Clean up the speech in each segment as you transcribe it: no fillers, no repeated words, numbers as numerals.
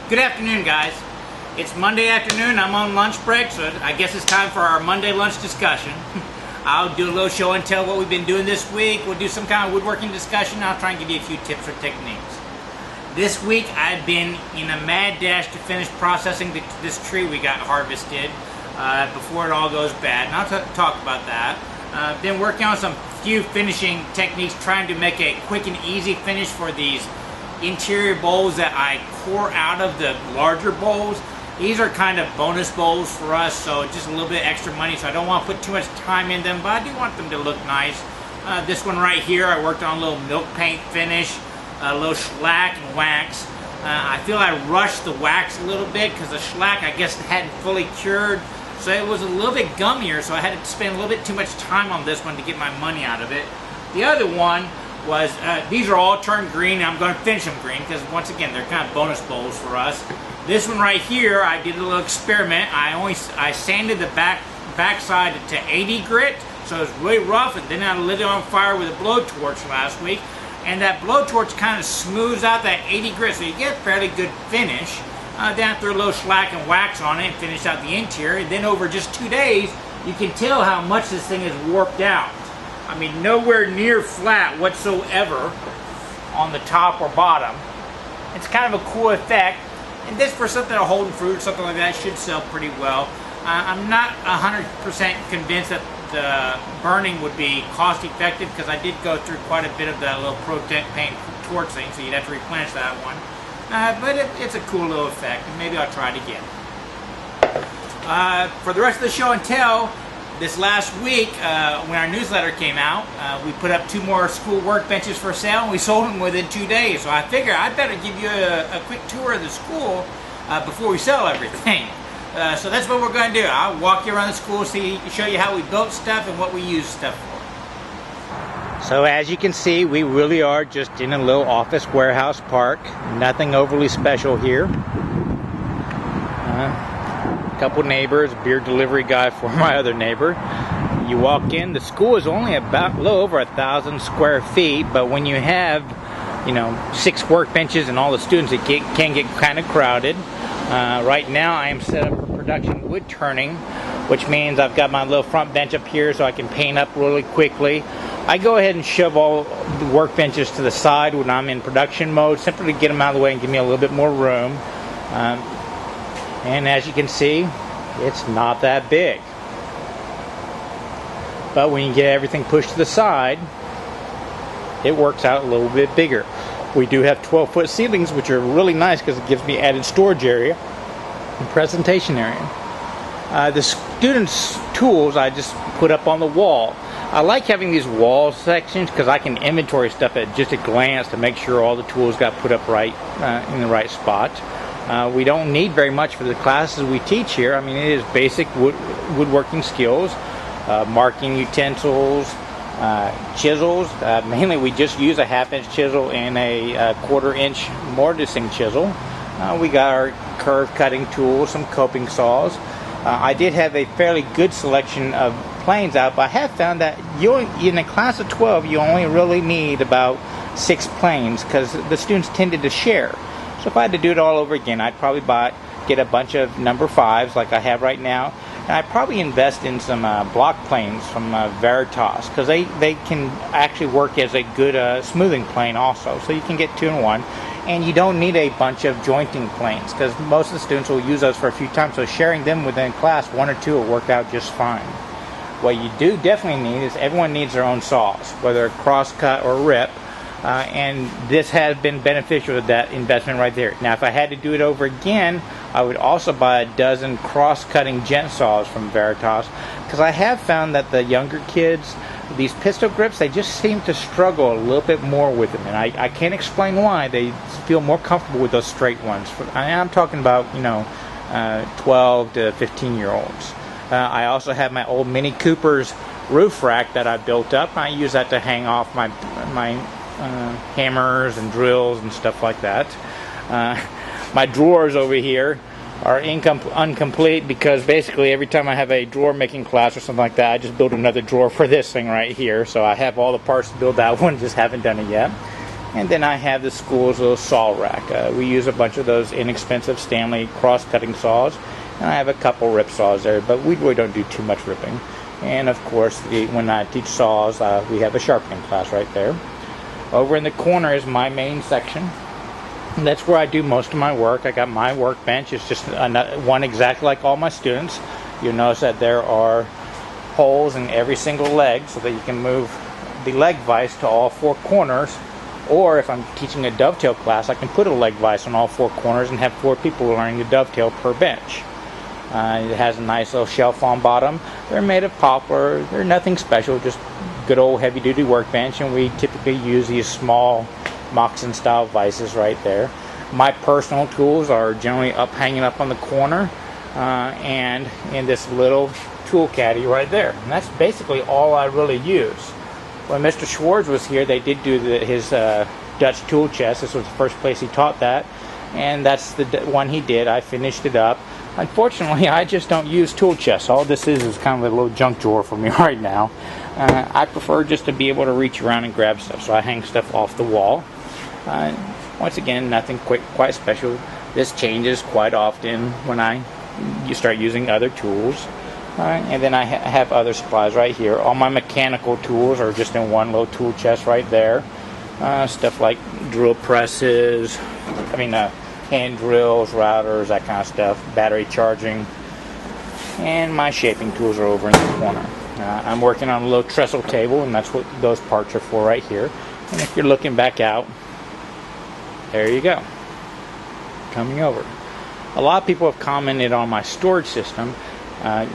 Good afternoon, guys. It's Monday afternoon. I'm on lunch break, so I guess it's time for our Monday lunch discussion. I'll do a little show and tell what we've been doing this week. We'll do some kind of woodworking discussion. I'll try and give you a few tips or techniques. This week, I've been in a mad dash to finish processing this tree we got harvested before it all goes bad. And I'll talk about that. I've been working on some few finishing techniques, trying to make a quick and easy finish for these interior bowls that I core out of the larger bowls. These are kind of bonus bowls for us, so just a little bit extra money, so I don't want to put too much time in them, but I do want them to look nice. This one right here, I worked on a little milk paint finish, a little shellac and wax. I feel I rushed the wax a little bit because the shellac, I guess, hadn't fully cured, so it was a little bit gummier, so I had to spend a little bit too much time on this one to get my money out of it. The other one was, these are all turned green, and I'm going to finish them green because, once again, they're kind of bonus bowls for us. This one right here, I did a little experiment. I sanded the backside to 80 grit, so it was really rough, and then I lit it on fire with a blowtorch last week, and that blowtorch kind of smooths out that 80 grit, so you get a fairly good finish. Then I threw a little shellac and wax on it and finished out the interior, and then over just 2 days, you can tell how much this thing is warped out. I mean, nowhere near flat whatsoever on the top or bottom. It's kind of a cool effect. And this, for something like holding fruit or something like that, should sell pretty well. I'm not 100% convinced that the burning would be cost effective because I did go through quite a bit of that little protect paint torch thing, so you'd have to replenish that one. But it's a cool little effect, and maybe I'll try it again. For the rest of the show and tell, this last week, when our newsletter came out, we put up 2 more school workbenches for sale, and we sold them within 2 days. So I figured I'd better give you a quick tour of the school before we sell everything. So that's what we're going to do. I'll walk you around the school, show you how we built stuff and what we use stuff for. So as you can see, we really are just in a little office warehouse park. Nothing overly special here. Couple neighbors, beer delivery guy for my other neighbor. You walk in, the school is only about a little over 1,000 square feet, but when you have, 6 workbenches and all the students, it can get kind of crowded. Right now I am set up for production wood turning, which means I've got my little front bench up here so I can paint up really quickly. I go ahead and shove all the workbenches to the side when I'm in production mode, simply to get them out of the way and give me a little bit more room. And as you can see, it's not that big. But when you get everything pushed to the side, it works out a little bit bigger. We do have 12-foot ceilings, which are really nice because it gives me added storage area and presentation area. The students' tools I just put up on the wall. I like having these wall sections because I can inventory stuff at just a glance to make sure all the tools got put up right in the right spot. We don't need very much for the classes we teach here. I mean, it is basic woodworking skills, marking utensils, chisels. Mainly we just use a 1/2-inch chisel and a 1/4-inch mortising chisel. We got our curve cutting tools, some coping saws. I did have a fairly good selection of planes out, but I have found that in a class of 12, you only really need about 6 planes because the students tended to share. So if I had to do it all over again, I'd probably get a bunch of number 5s like I have right now, and I'd probably invest in some block planes from Veritas because they can actually work as a good smoothing plane also. So you can get 2 in 1, and you don't need a bunch of jointing planes because most of the students will use those for a few times. So sharing them within class, 1 or 2 will work out just fine. What you do definitely need is everyone needs their own saws, whether cross-cut or rip. And this has been beneficial with that investment right there. Now, if I had to do it over again, I would also buy a dozen cross-cutting gent saws from Veritas because I have found that the younger kids, these pistol grips, they just seem to struggle a little bit more with them. And I can't explain why. They feel more comfortable with those straight ones. I'm talking about, 12 to 15-year-olds. I also have my old Mini Cooper's roof rack that I built up. I use that to hang off my hammers and drills and stuff like that. My drawers over here are incomplete because basically every time I have a drawer making class or something like that, I just build another drawer for this thing right here. So I have all the parts to build that one, just haven't done it yet. And then I have the school's little saw rack. We use a bunch of those inexpensive Stanley cross-cutting saws, and I have a couple rip saws there, but we really don't do too much ripping. And of course, when I teach saws, we have a sharpening class right there. Over in the corner is my main section. And that's where I do most of my work. I got my workbench. It's just one exactly like all my students. You'll notice that there are holes in every single leg so that you can move the leg vise to all four corners. Or if I'm teaching a dovetail class, I can put a leg vise on all four corners and have 4 people learning the dovetail per bench. It has a nice little shelf on bottom. They're made of poplar. They're nothing special, just good old heavy-duty workbench, and we typically use these small moccasin-style vices right there. My personal tools are generally hanging up on the corner and in this little tool caddy right there. And that's basically all I really use. When Mr. Schwartz was here, they did do his Dutch tool chest. This was the first place he taught that, and that's the one he did. I finished it up. Unfortunately, I just don't use tool chests. All this is kind of a little junk drawer for me right now. I prefer just to be able to reach around and grab stuff, so I hang stuff off the wall. Once again, nothing quite special. This changes quite often when you start using other tools. And then I have other supplies right here. All my mechanical tools are just in one little tool chest right there. Stuff like drill presses, hand drills, routers, that kind of stuff, battery charging. And my shaping tools are over in the corner. I'm working on a little trestle table, and that's what those parts are for right here. And if you're looking back out, there you go. Coming over. A lot of people have commented on my storage system.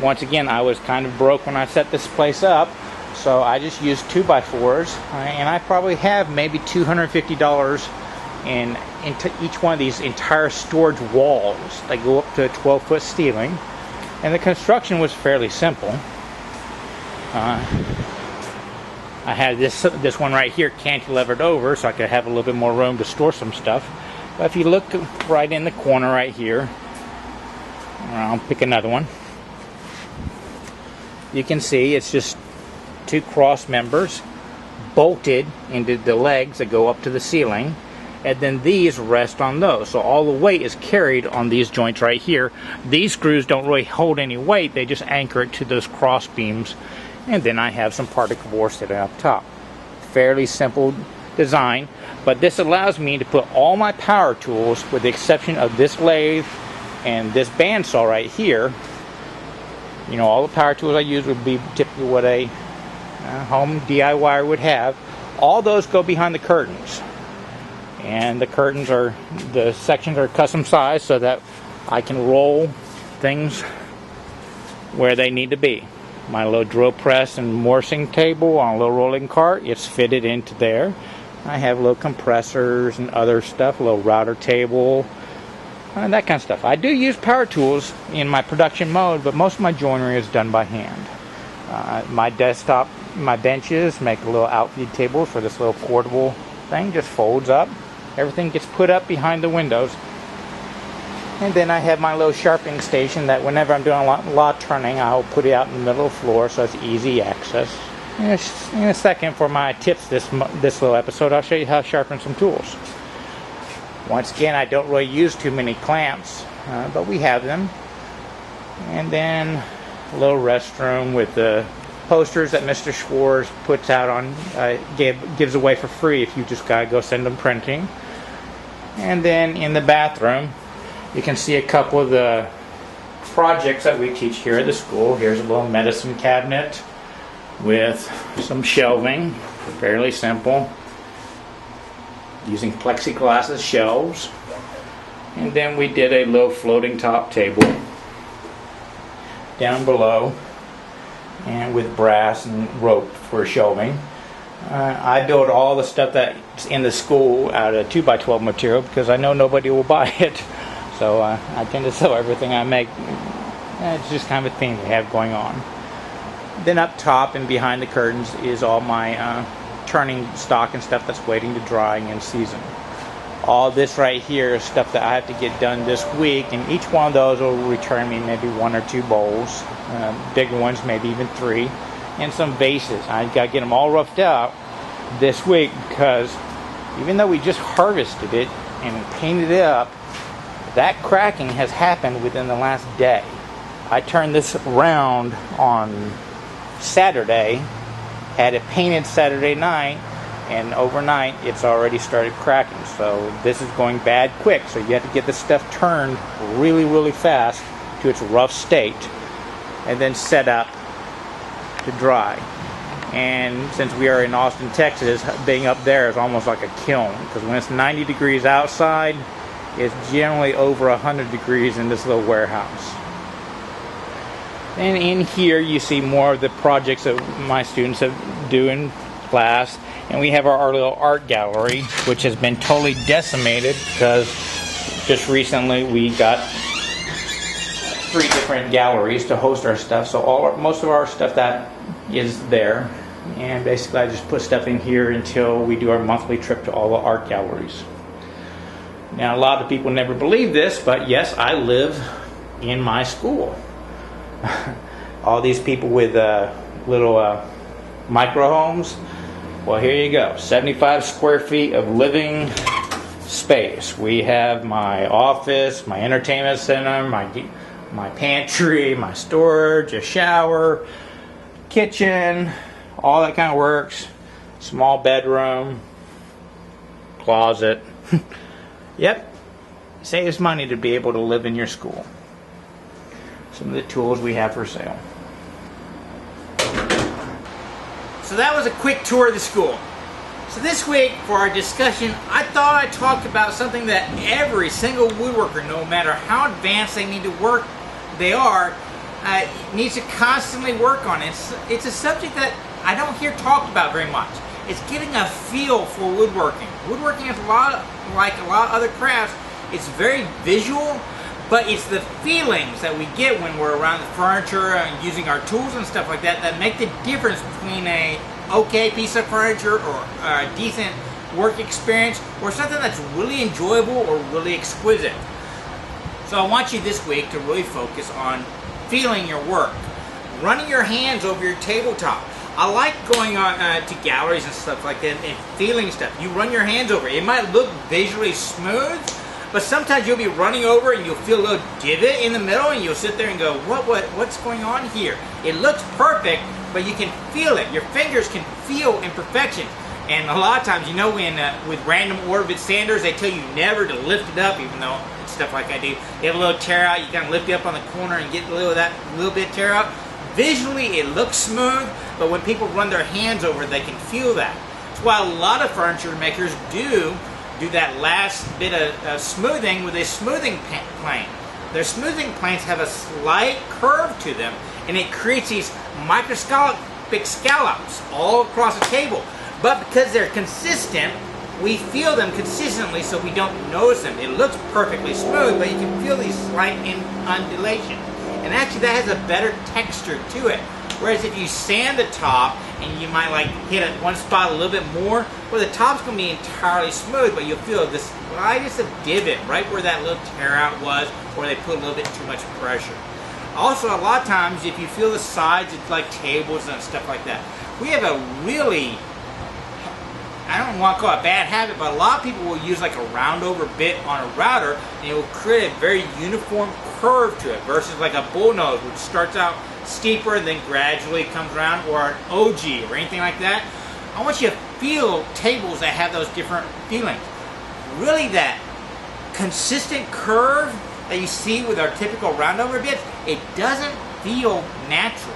Once again, I was kind of broke when I set this place up, so I just used 2x4s, and I probably have maybe $250 into each one of these entire storage walls. They go up to a 12-foot ceiling, and the construction was fairly simple. I had this one right here cantilevered over so I could have a little bit more room to store some stuff. But if you look right in the corner right here, I'll pick another one. You can see it's just 2 cross members bolted into the legs that go up to the ceiling, and then these rest on those. So all the weight is carried on these joints right here. These screws don't really hold any weight, they just anchor it to those cross beams. And then I have some particle boards sitting up top. Fairly simple design, but this allows me to put all my power tools, with the exception of this lathe and this bandsaw right here. All the power tools I use would be typically what a home DIYer would have. All those go behind the curtains. And the sections are custom sized so that I can roll things where they need to be. My little drill press and mortising table on a little rolling cart, it's fitted into there. I have little compressors and other stuff, a little router table, and that kind of stuff. I do use power tools in my production mode, but most of my joinery is done by hand. My desktop, my benches make a little outfeed table for this little portable thing, just folds up. Everything gets put up behind the windows. And then I have my little sharpening station that whenever I'm doing a lot of turning, I'll put it out in the middle of the floor so it's easy access. In a second, for my tips this little episode, I'll show you how to sharpen some tools. Once again, I don't really use too many clamps, but we have them. And then a little restroom with the posters that Mr. Schwartz puts out on, gives away for free if you just gotta go send them printing. And then in the bathroom, you can see a couple of the projects that we teach here at the school. Here's a little medicine cabinet with some shelving, fairly simple, using plexiglass as shelves. And then we did a little floating top table down below, and with brass and rope for shelving. I build all the stuff that's in the school out of 2x12 material because I know nobody will buy it. So I tend to sell everything I make. It's just kind of a thing we have going on. Then up top and behind the curtains is all my turning stock and stuff that's waiting to dry and in season. All this right here is stuff that I have to get done this week, and each one of those will return me maybe 1 or 2 bowls, bigger ones maybe even 3, and some vases. I got to get them all roughed out this week because even though we just harvested it and painted it up, that cracking has happened within the last day. I turned this around on Saturday, had it painted Saturday night, and overnight it's already started cracking. So this is going bad quick, so you have to get this stuff turned really, really fast to its rough state and then set up to dry. And since we are in Austin, Texas, being up there is almost like a kiln, because when it's 90 degrees outside, it's generally over 100 degrees in this little warehouse. And in here you see more of the projects that my students have do in class. And we have our little art gallery, which has been totally decimated because just recently we got 3 different galleries to host our stuff. So most of our stuff that is there. And basically I just put stuff in here until we do our monthly trip to all the art galleries. Now, a lot of people never believe this, but yes, I live in my school. All these people with little micro homes, well, here you go. 75 square feet of living space. We have my office, my entertainment center, my pantry, my storage, a shower, kitchen, all that kind of works. Small bedroom, closet. Yep, saves money to be able to live in your school. Some of the tools we have for sale. So that was a quick tour of the school. So this week, for our discussion, I thought I'd talk about something that every single woodworker, no matter how advanced they need to work, needs to constantly work on. It's a subject that I don't hear talked about very much. It's getting a feel for woodworking. Woodworking is like a lot of other crafts. It's very visual, but it's the feelings that we get when we're around the furniture and using our tools and stuff like that that make the difference between a okay piece of furniture or a decent work experience or something that's really enjoyable or really exquisite. So I want you this week to really focus on feeling your work, running your hands over your tabletop. I like going on to galleries and stuff like that and feeling stuff. You run your hands over it. It might look visually smooth, but sometimes you'll be running over and you'll feel a little divot in the middle and you'll sit there and go, what's going on here? It looks perfect, but you can feel it. Your fingers can feel imperfections. And a lot of times, you know, with random orbit sanders, they tell you never to lift it up, even though it's stuff like I do. You have a little tear out, you kind of lift it up on the corner and get a little of that little bit tear out. Visually, it looks smooth, but when people run their hands over it, they can feel that. That's why a lot of furniture makers do that last bit of smoothing with a smoothing plane. Their smoothing planes have a slight curve to them, and it creates these microscopic scallops all across the table. But because they're consistent, we feel them consistently, so we don't notice them. It looks perfectly smooth, but you can feel these slight undulations. And actually that has a better texture to it. Whereas if you sand the top and you might like hit one spot a little bit more, well, the top's going to be entirely smooth, but you'll feel this slightest of divot right where that little tear out was, or they put a little bit too much pressure. Also, a lot of times if you feel the sides, it's like tables and stuff like that. We have a really, I don't want to call it a bad habit, but a lot of people will use like a round over bit on a router and it will create a very uniform curve to it versus like a bullnose, which starts out steeper and then gradually comes around, or an OG or anything like that. I want you to feel tables that have those different feelings. Really, that consistent curve that you see with our typical round over bits, it doesn't feel natural.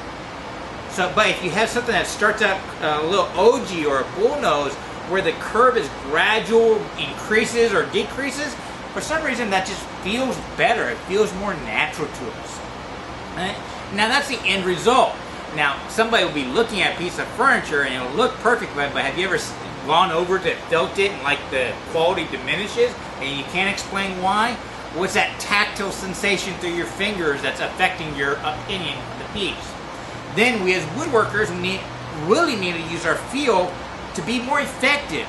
So, but if you have something that starts out a little OG or a bullnose, where the curve is gradual, increases or decreases, for some reason that just feels better. It feels more natural to us. Right? Now that's the end result. Now somebody will be looking at a piece of furniture and it'll look perfect, but have you ever gone over to felt it and like the quality diminishes and you can't explain why? What's that tactile sensation through your fingers that's affecting your opinion of the piece? Then we as woodworkers really need to use our feel to be more effective.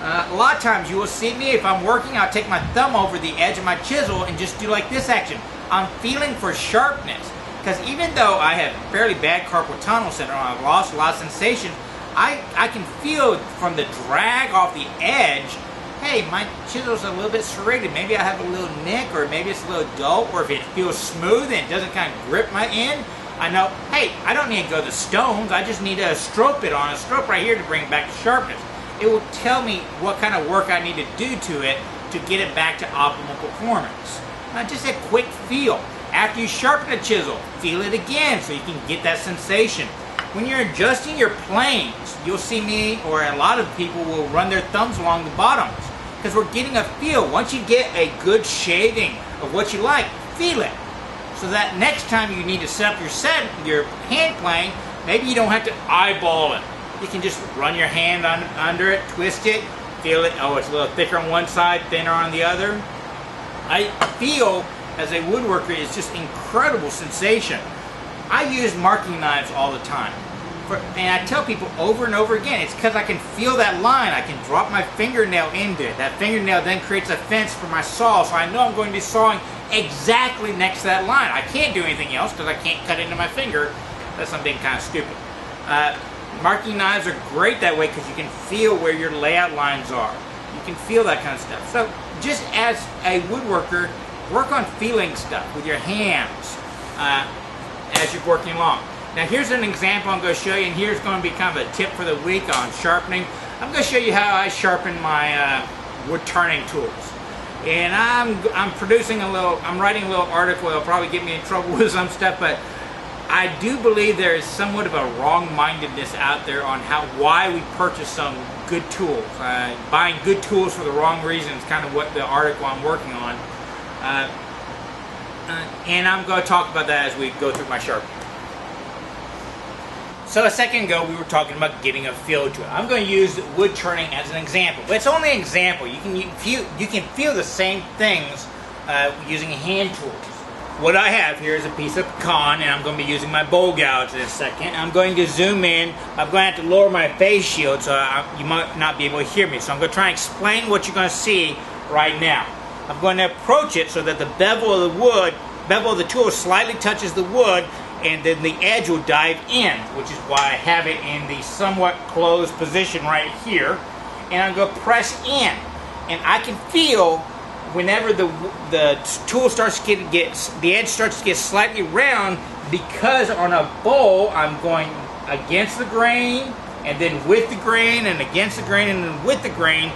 A lot of times you will see me, if I'm working, I'll take my thumb over the edge of my chisel and just do like this action. I'm feeling for sharpness. Because even though I have fairly bad carpal tunnel syndrome, I've lost a lot of sensation, I can feel from the drag off the edge hey, my chisel's a little bit serrated. Maybe I have a little nick, or maybe it's a little dull, or if it feels smooth and it doesn't kind of grip my end, I know, hey, I don't need to go to stones. I just need to stroke it on a stroke right here to bring it back to sharpness. It will tell me what kind of work I need to do to it to get it back to optimal performance. Just a quick feel. After you sharpen a chisel, feel it again so you can get that sensation. When you're adjusting your planes, you'll see me, or a lot of people will run their thumbs along the bottoms, because we're getting a feel. Once you get a good shading of what you like, feel it. So that next time you need to set up your hand plane, maybe you don't have to eyeball it. You can just run your hand under it, twist it, feel it. Oh, it's a little thicker on one side, thinner on the other. I feel, as a woodworker, it's just incredible sensation. I use marking knives all the time. And I tell people over and over again, it's because I can feel that line. I can drop my fingernail into it. That fingernail then creates a fence for my saw, so I know I'm going to be sawing exactly next to that line. I can't do anything else because I can't cut into my finger. That's I'm being kind of stupid. Marking knives are great that way because you can feel where your layout lines are. You can feel that kind of stuff. So just as a woodworker, work on feeling stuff with your hands as you're working along. Now here's an example I'm going to show you, and here's going to be kind of a tip for the week on sharpening. I'm going to show you how I sharpen my wood turning tools. And I'm writing a little article. It'll probably get me in trouble with some stuff, but I do believe there is somewhat of a wrong-mindedness out there on why we purchase some good tools. Buying good tools for the wrong reasons is kind of what the article I'm working on. And I'm going to talk about that as we go through my sharpening. So a second ago we were talking about getting a feel to it. I'm going to use wood turning as an example, but it's only an example. You can feel the same things using hand tools. What I have here is a piece of pecan, and I'm going to be using my bowl gouge in a second. I'm going to zoom in. I'm going to have to lower my face shield so you might not be able to hear me. So I'm going to try and explain what you're going to see right now. I'm going to approach it so that the bevel of the tool slightly touches the wood, and then the edge will dive in, which is why I have it in the somewhat closed position right here. And I'm going to press in, and I can feel whenever the tool starts to the edge starts to get slightly round, because on a bowl I'm going against the grain, and then with the grain, and against the grain, and then with the grain.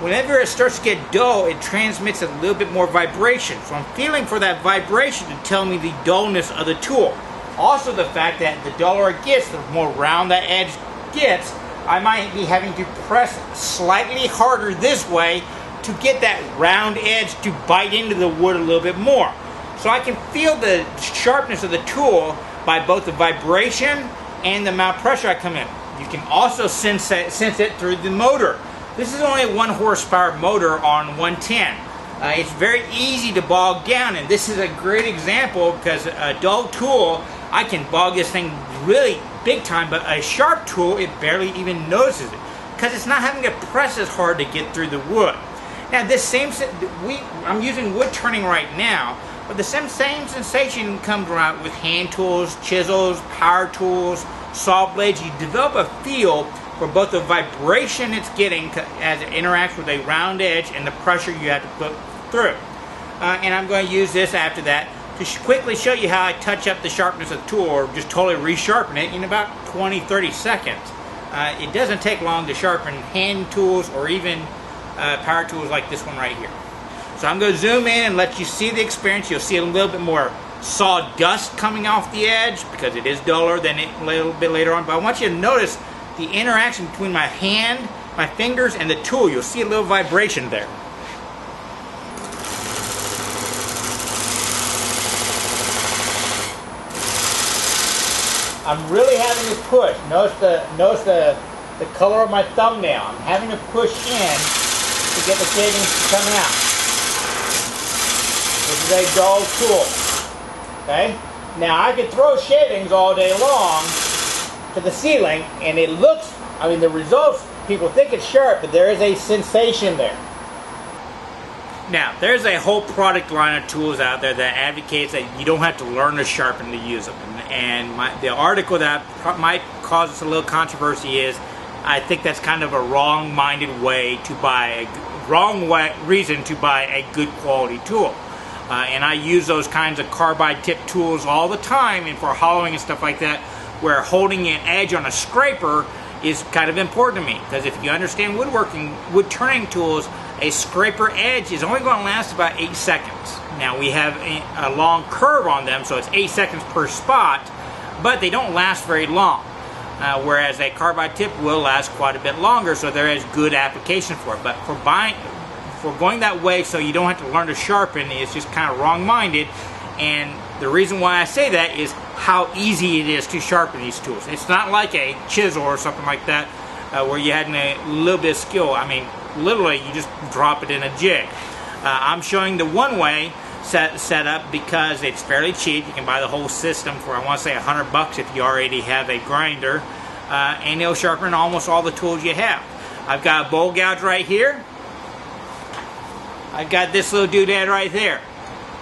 Whenever it starts to get dull, it transmits a little bit more vibration. So I'm feeling for that vibration to tell me the dullness of the tool. Also the fact that the duller it gets, the more round that edge gets, I might be having to press slightly harder this way to get that round edge to bite into the wood a little bit more. So I can feel the sharpness of the tool by both the vibration and the amount of pressure I come in. You can also sense it through the motor. This is only a 1 horsepower motor on 110. It's very easy to bog down, and this is a great example because a dull tool, I can bog this thing really big time, but a sharp tool, it barely even notices it because it's not having to press as hard to get through the wood. Now I'm using wood turning right now, but the same sensation comes around with hand tools, chisels, power tools, saw blades. You develop a feel for both the vibration it's getting as it interacts with a round edge and the pressure you have to put through. And I'm going to use this after that to quickly show you how I touch up the sharpness of the tool, or just totally resharpen it in about 20-30 seconds. It doesn't take long to sharpen hand tools or even power tools like this one right here. So I'm going to zoom in and let you see the experience. You'll see a little bit more sawdust coming off the edge because it is duller than it a little bit later on. But I want you to notice the interaction between my hand, my fingers, and the tool. You'll see a little vibration there. I'm really having to push. Notice the color of my thumbnail. I'm having to push in to get the shavings to come out. This is a dull tool. Okay? Now I could throw shavings all day long to the ceiling, and it looks, I mean, the results, people think it's sharp, but there is a sensation there. Now, there's a whole product line of tools out there that advocates that you don't have to learn to sharpen to use them. And the article that might cause us a little controversy is, I think that's kind of a wrong-minded way to buy wrong reason to buy a good quality tool. And I use those kinds of carbide tip tools all the time, and for hollowing and stuff like that, where holding an edge on a scraper is kind of important to me, because if you understand woodworking, wood turning tools, a scraper edge is only going to last about 8 seconds. Now we have a long curve on them, so it's 8 seconds per spot, but they don't last very long. Whereas a carbide tip will last quite a bit longer, so there is good application for it. But for going that way so you don't have to learn to sharpen is just kind of wrong-minded. And the reason why I say that is how easy it is to sharpen these tools. It's not like a chisel or something like that where you had a little bit of skill. I mean, literally you just drop it in a jig. I'm showing the one-way setup because it's fairly cheap. You can buy the whole system for, I want to say, $100 if you already have a grinder, and it'll sharpen almost all the tools you have. I've got a bowl gouge right here. I've got this little doodad right there.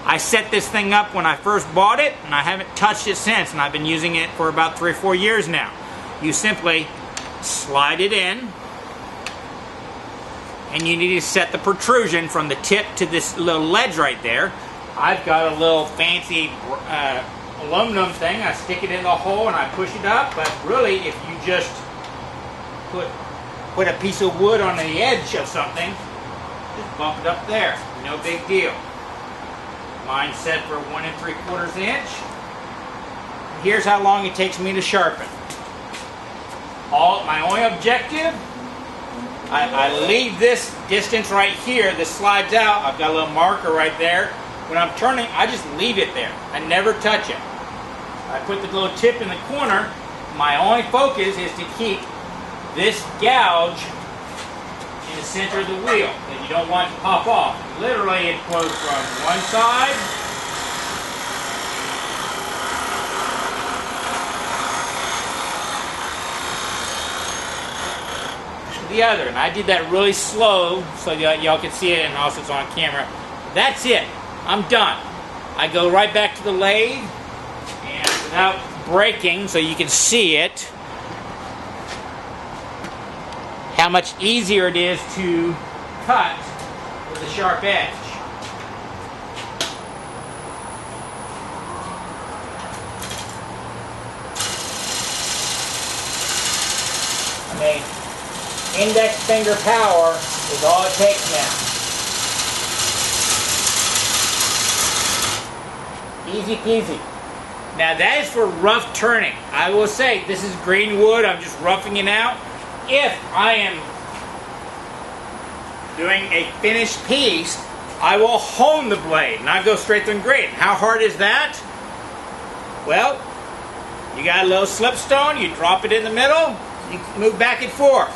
I set this thing up when I first bought it, and I haven't touched it since, and I've been using it for about 3 or 4 years now. You simply slide it in, and you need to set the protrusion from the tip to this little ledge right there. I've got a little fancy aluminum thing. I stick it in the hole and I push it up, but really if you just put a piece of wood on the edge of something, just bump it up there. No big deal. Mine's set for 1 3/4 inch. Here's how long it takes me to sharpen. My only objective, I leave this distance right here. This slides out. I've got a little marker right there. When I'm turning, I just leave it there. I never touch it. I put the little tip in the corner. My only focus is to keep this gouge in the center of the wheel that you don't want to pop off. Literally, it goes from one side to the other. And I did that really slow so y'all can see it, and also it's on camera. That's it. I'm done. I go right back to the lathe, and without breaking, so you can see it, how much easier it is to cut with a sharp edge. I mean, index finger power is all it takes now. Easy peasy. Now that is for rough turning. I will say, this is green wood, I'm just roughing it out. If I am doing a finished piece, I will hone the blade, not go straight through and grade. How hard is that? Well, you got a little slipstone, you drop it in the middle, you move back and forth.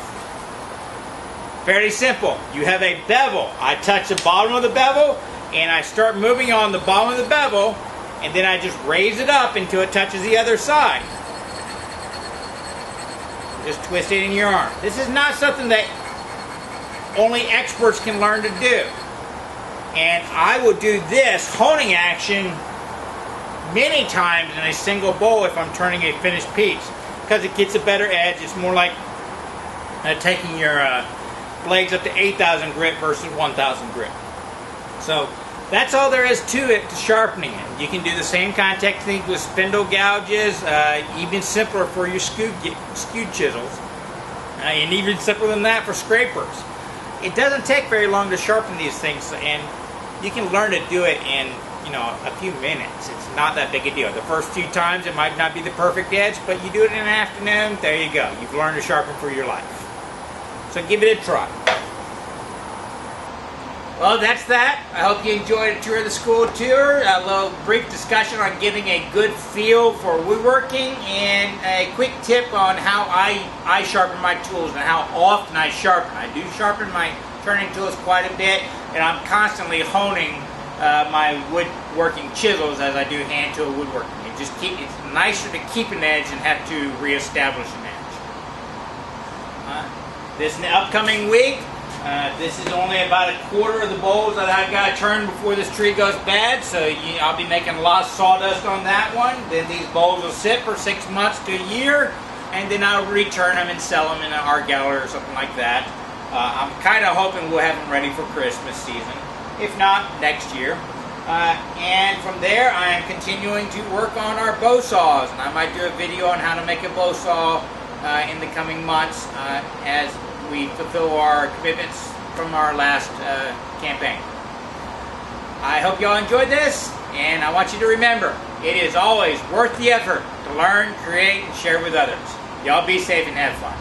Fairly simple. You have a bevel. I touch the bottom of the bevel, and I start moving on the bottom of the bevel, and then I just raise it up until it touches the other side. Just twist it in your arm. This is not something that only experts can learn to do. And I will do this honing action many times in a single bowl if I'm turning a finished piece, because it gets a better edge. It's more like taking your blades up to 8,000 grit versus 1,000 grit. So that's all there is to it, to sharpening it. You can do the same kind of technique with spindle gouges, even simpler for your skewed chisels, and even simpler than that for scrapers. It doesn't take very long to sharpen these things, and you can learn to do it in, a few minutes. It's not that big a deal. The first few times it might not be the perfect edge, but you do it in an afternoon, there you go. You've learned to sharpen for your life. So give it a try. Well, that's that. I hope you enjoyed a tour of the school tour, a little brief discussion on getting a good feel for woodworking, and a quick tip on how I sharpen my tools and how often I sharpen. I do sharpen my turning tools quite a bit, and I'm constantly honing my woodworking chisels as I do hand tool woodworking. It's nicer to keep an edge than have to reestablish an edge. This upcoming week, this is only about a quarter of the bowls that I've got to turn before this tree goes bad, so I'll be making a lot of sawdust on that one. Then these bowls will sit for 6 months to a year, and then I'll return them and sell them in an art gallery or something like that. I'm kind of hoping we'll have them ready for Christmas season. If not, next year. And from there, I am continuing to work on our bow saws, and I might do a video on how to make a bow saw in the coming months as we fulfill our commitments from our last campaign. I hope y'all enjoyed this, and I want you to remember, it is always worth the effort to learn, create, and share with others. Y'all be safe and have fun.